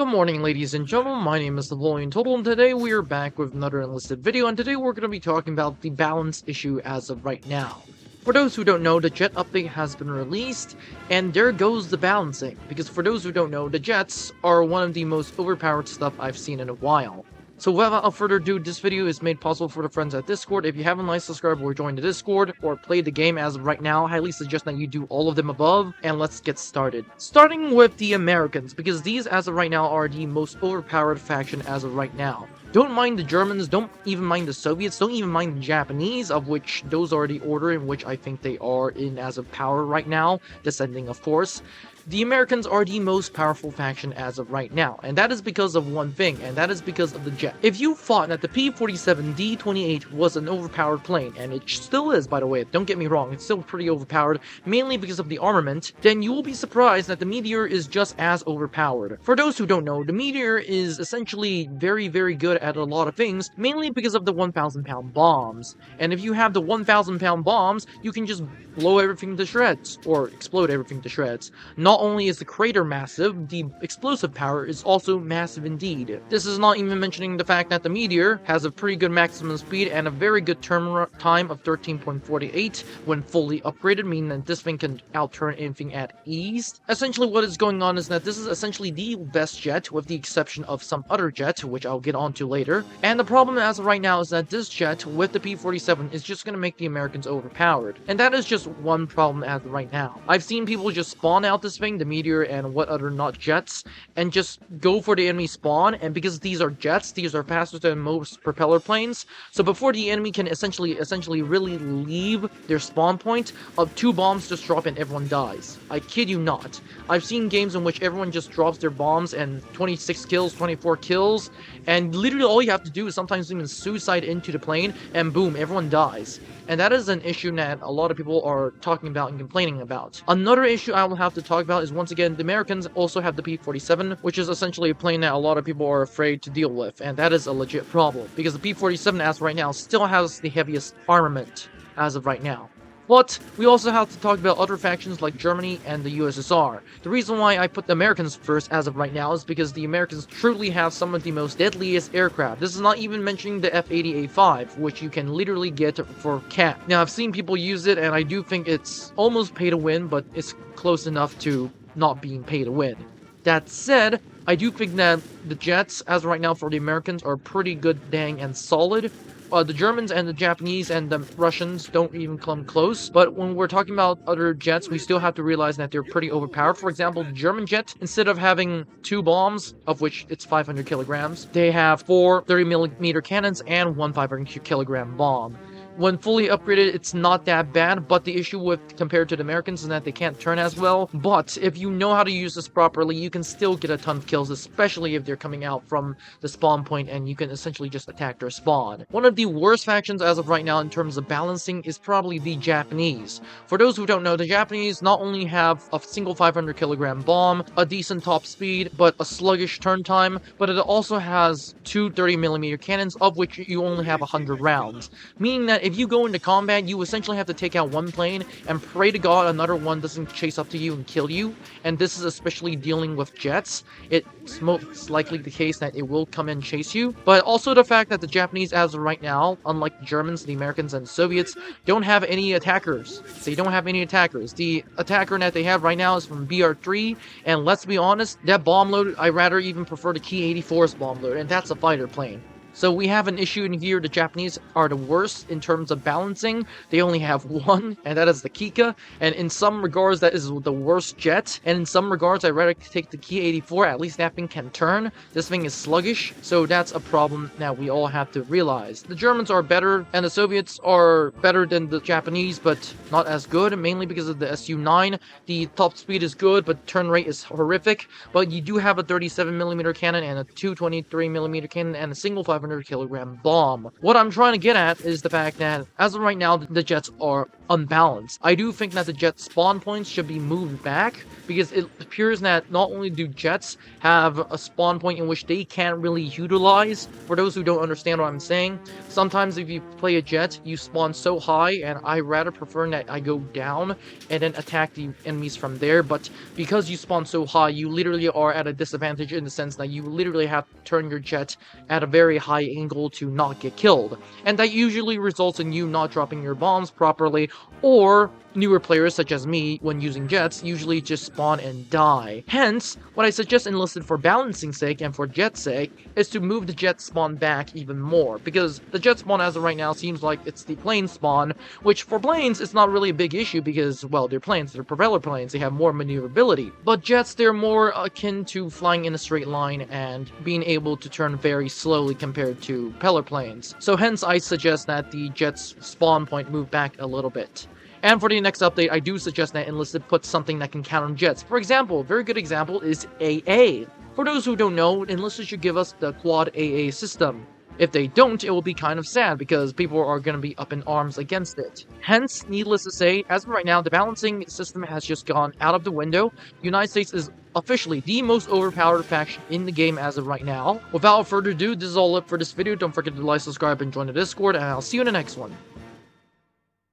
Good morning, ladies and gentlemen. My name is Napoleon Total, and today we are back with another Enlisted video, and today we're going to be talking about the balance issue as of right now. For those who don't know, the jet update has been released, and there goes the balancing, because for those who don't know, the jets are one of the most overpowered stuff I've seen in a while. So without further ado, this video is made possible for the friends at Discord. If you haven't liked, subscribed, or joined the Discord, or played the game as of right now, I highly suggest that you do all of them above, and let's get started. Starting with the Americans, because these as of right now are the most overpowered faction as of right now. Don't mind the Germans, don't even mind the Soviets, don't even mind the Japanese, of which those are the order in which I think they are in as of power right now, descending of course. The Americans are the most powerful faction as of right now, and that is because of one thing, and that is because of the jet. If you thought that the P-47D-28 was an overpowered plane, and it still is, by the way, don't get me wrong, it's still pretty overpowered, mainly because of the armament, then you will be surprised that the Meteor is just as overpowered. For those who don't know, the Meteor is essentially very, very good at a lot of things, mainly because of the 1,000-pound bombs. And if you have the 1,000-pound bombs, you can just blow everything to shreds, or explode everything to shreds. Not only is the crater massive, the explosive power is also massive indeed. This is not even mentioning the fact that the Meteor has a pretty good maximum speed and a very good turn time of 13.48 when fully upgraded, meaning that this thing can outturn anything at ease. Essentially what is going on is that this is essentially the best jet, with the exception of some other jet, which I'll get onto later. And the problem as of right now is that this jet, with the P-47, is just going to make the Americans overpowered. And that is just one problem as of right now. I've seen people just spawn out this thing, the Meteor and what other not jets, and just go for the enemy spawn, and because these are jets, these are faster than most propeller planes, so before the enemy can essentially really leave their spawn point, two bombs just drop and everyone dies. I kid you not. I've seen games in which everyone just drops their bombs and 26 kills, 24 kills, and literally all you have to do is sometimes even suicide into the plane, and boom, everyone dies. And that is an issue that a lot of people are talking about and complaining about. Another issue I will have to talk about is, once again, the Americans also have the P-47, which is essentially a plane that a lot of people are afraid to deal with, and that is a legit problem, because the P-47 as of right now still has the heaviest armament as of right now. But we also have to talk about other factions like Germany and the USSR. The reason why I put the Americans first as of right now is because the Americans truly have some of the most deadliest aircraft. This is not even mentioning the F-80A5, which you can literally get for cash. Now, I've seen people use it, and I do think it's almost pay to win, but it's close enough to not being pay to win. That said, I do think that the jets, as of right now for the Americans, are pretty good, dang, and solid. The Germans and the Japanese and the Russians don't even come close, but when we're talking about other jets, we still have to realize that they're pretty overpowered. For example, the German jet, instead of having 2 bombs, of which it's 500 kilograms, they have 4 30mm cannons and 1 500 kilogram bomb. When fully upgraded, it's not that bad, but the issue with compared to the Americans is that they can't turn as well. But if you know how to use this properly, you can still get a ton of kills, especially if they're coming out from the spawn point and you can essentially just attack their spawn. One of the worst factions as of right now in terms of balancing is probably the Japanese. For those who don't know, the Japanese not only have a single 500 kilogram bomb, a decent top speed, but a sluggish turn time, but it also has 2 30mm cannons, of which you only have 100 rounds, meaning that if you go into combat, you essentially have to take out one plane and pray to God another one doesn't chase up to you and kill you. And this is especially dealing with jets. It's most likely the case that it will come and chase you. But also the fact that the Japanese, as of right now, unlike the Germans, the Americans, and the Soviets, don't have any attackers. They don't have any attackers. The attacker that they have right now is from BR-3, and let's be honest, that bomb load, I rather even prefer the Ki-84's bomb load, and that's a fighter plane. So we have an issue in here. The Japanese are the worst in terms of balancing. They only have one, and that is the Kika. And in some regards, that is the worst jet. And in some regards, I'd rather take the Ki-84. At least that thing can turn. This thing is sluggish. So that's a problem that we all have to realize. The Germans are better, and the Soviets are better than the Japanese, but not as good, mainly because of the Su-9. The top speed is good, but turn rate is horrific. But you do have a 37mm cannon and a 223mm cannon and a single 5 500-kilogram bomb. What I'm trying to get at is the fact that, as of right now, the jets are unbalanced. I do think that the jet spawn points should be moved back, because it appears that not only do jets have a spawn point in which they can't really utilize. For those who don't understand what I'm saying, sometimes if you play a jet, you spawn so high, and I rather prefer that I go down and then attack the enemies from there. But because you spawn so high, you literally are at a disadvantage in the sense that you literally have to turn your jet at a very high angle to not get killed. And that usually results in you not dropping your bombs properly, or newer players such as me, when using jets, usually just spawn and die. Hence, what I suggest Enlisted for balancing sake and for jet's sake is to move the jet spawn back even more, because the jet spawn as of right now seems like it's the plane spawn, which for planes is not really a big issue because, well, they're planes, they're propeller planes, they have more maneuverability. But jets, they're more akin to flying in a straight line and being able to turn very slowly compared to propeller planes. So hence I suggest that the jet's spawn point move back a little bit. And for the next update, I do suggest that Enlisted puts something that can count on jets. For example, a very good example is AA. For those who don't know, Enlisted should give us the quad AA system. If they don't, it will be kind of sad because people are going to be up in arms against it. Hence, needless to say, as of right now, the balancing system has just gone out of the window. The United States is officially the most overpowered faction in the game as of right now. Without further ado, this is all it for this video. Don't forget to like, subscribe, and join the Discord, and I'll see you in the next one.